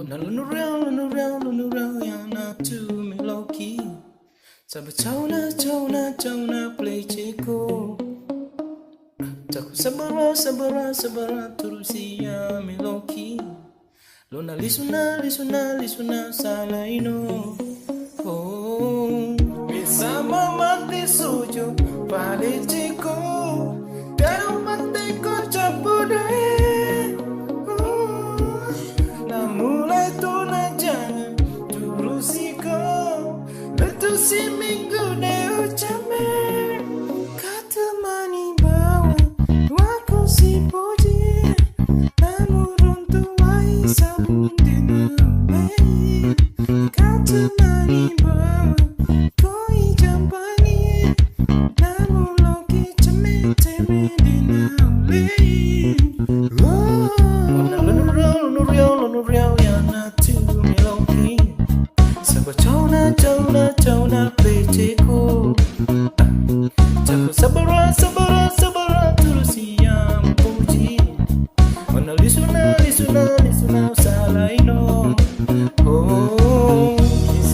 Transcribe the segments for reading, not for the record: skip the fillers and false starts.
Na lunurel ya na tu meloki. Sabe chona play cheko. Taku sabara turusia meloki. Lona lisuna salaino. Oh, bersama mati sujo pale cheko. Dalam mati ko capudai. Na mulai tu na jangan turusi kau. Betul si minggu deu came. Kata mani bawa waku si puji. Namun runtuh wai sabun dinamai. Kata mani bawa koi jampani. Namun loki ceme dinamai. Lunurel ya na tu meloki. Sabar chona play cheko. Jago sabara turusi yang puji. Mana lisuna salaino. Oh,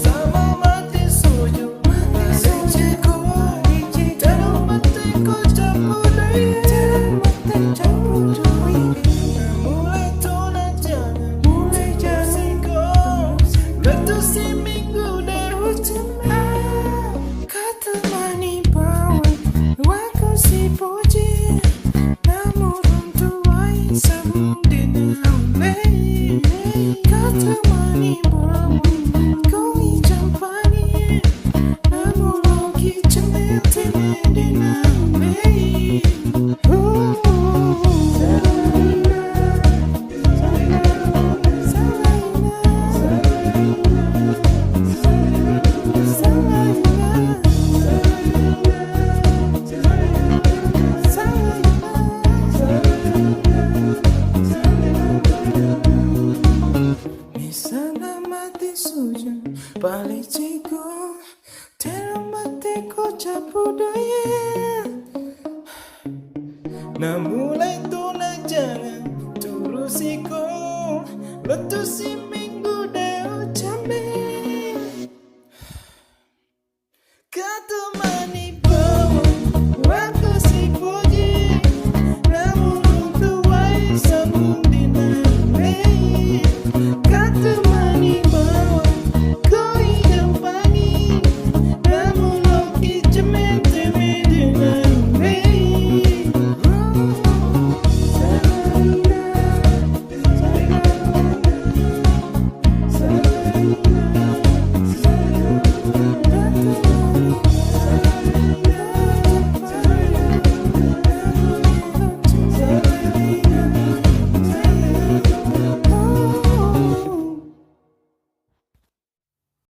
sama mati suju play cheko. Dalam mati ko capudai. Mulai tu na jangan mulai jadi kau. Betul si minggu deu ceme. Kata mani bawa waku si puji. Namun runtuh wai sabun dinamai. Kata mani bawa koi jampani. Namun loki ceme dinamai. Misalnya mati suja balik ciku. Dalam mati ko capudaya. Na mulai tu na jangan turusi ko. Betul si